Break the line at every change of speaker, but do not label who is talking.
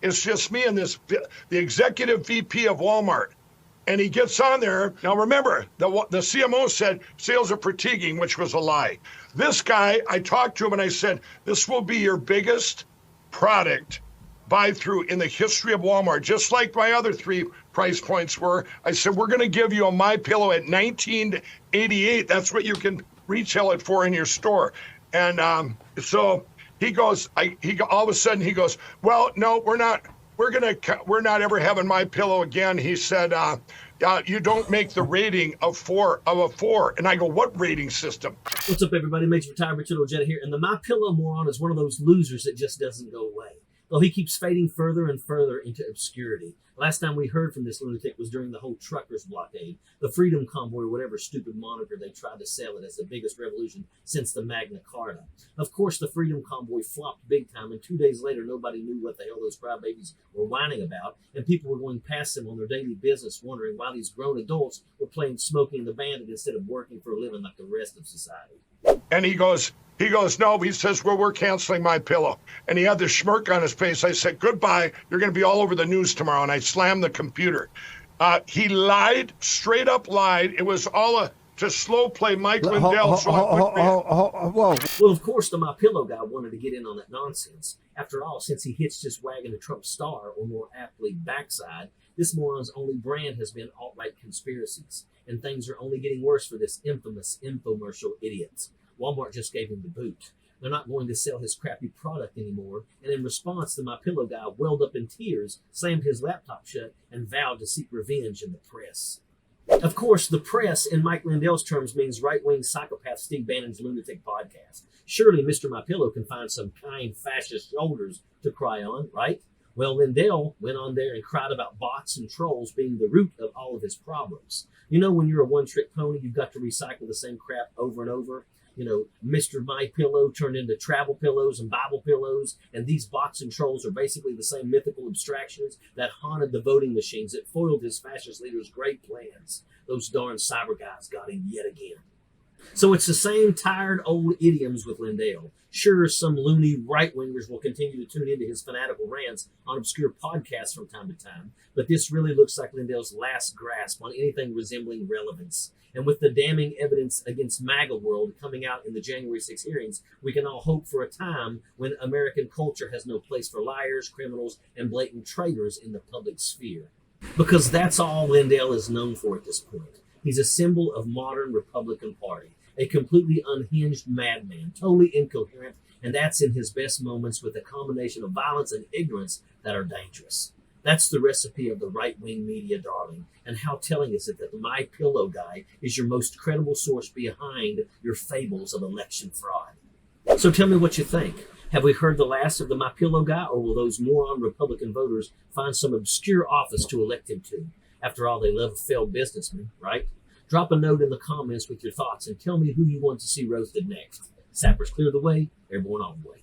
It's just me and the executive VP of Walmart. And he gets on there. Now, remember, the CMO said sales are fatiguing, which was a lie. This guy, I talked to him and I said, this will be your biggest product buy-through in the history of Walmart, just like my other 3 price points were. I said, we're going to give you a MyPillow at $19.88. That's what you can retail it for in your store. And so he goes, all of a sudden he goes, well, no, we're not ever having MyPillow again. He said, you don't make the rating of a 4. And I go, what rating system?
What's up, everybody? Major Retired Richard Ojeda here. And the MyPillow moron is one of those losers that just doesn't go away. Well, he keeps fading further and further into obscurity. Last time we heard from this lunatic was during the whole truckers blockade, the Freedom Convoy, whatever stupid moniker they tried to sell it as the biggest revolution since the Magna Carta. Of course, the Freedom Convoy flopped big time, and 2 days later, nobody knew what the hell those crybabies were whining about, and people were going past them on their daily business, wondering why these grown adults were playing Smokey and the Bandit instead of working for a living like the rest of society.
And he goes, no, he says, well, we're canceling MyPillow. And he had this smirk on his face. I said, goodbye. You're going to be all over the news tomorrow. And I slammed the computer. He lied, straight up lied. It was all to slow play Mike Lindell.
Whoa. Well, of course, the MyPillow guy wanted to get in on that nonsense. After all, since he hitched his wagon to Trump's star, or more aptly, backside, this moron's only brand has been alt-right conspiracies. And things are only getting worse for this infamous infomercial idiot. Walmart just gave him the boot. They're not going to sell his crappy product anymore. And in response, the MyPillow guy welled up in tears, slammed his laptop shut, and vowed to seek revenge in the press. Of course, the press, in Mike Lindell's terms, means right-wing psychopath Steve Bannon's lunatic podcast. Surely Mr. MyPillow can find some kind fascist shoulders to cry on, right? Well, Lindell went on there and cried about bots and trolls being the root of all of his problems. You know, when you're a one-trick pony, you've got to recycle the same crap over and over. You know, Mr. MyPillow turned into travel pillows and Bible pillows, and these bots and trolls are basically the same mythical abstractions that haunted the voting machines that foiled his fascist leader's great plans. Those darn cyber guys got him yet again. So it's the same tired old idioms with Lindell. Sure, some loony right-wingers will continue to tune into his fanatical rants on obscure podcasts from time to time, but this really looks like Lindell's last grasp on anything resembling relevance. And with the damning evidence against MAGA world coming out in the January 6 hearings, we can all hope for a time when American culture has no place for liars, criminals, and blatant traitors in the public sphere. Because that's all Lindell is known for at this point. He's a symbol of modern Republican Party, a completely unhinged madman, totally incoherent, and that's in his best moments with a combination of violence and ignorance that are dangerous. That's the recipe of the right-wing media, darling. And how telling is it that the MyPillow guy is your most credible source behind your fables of election fraud? So tell me what you think. Have we heard the last of the MyPillow guy, or will those moron Republican voters find some obscure office to elect him to? After all, they love a failed businessman, right? Drop a note in the comments with your thoughts and tell me who you want to see roasted next. Sappers clear the way, airborne all the way.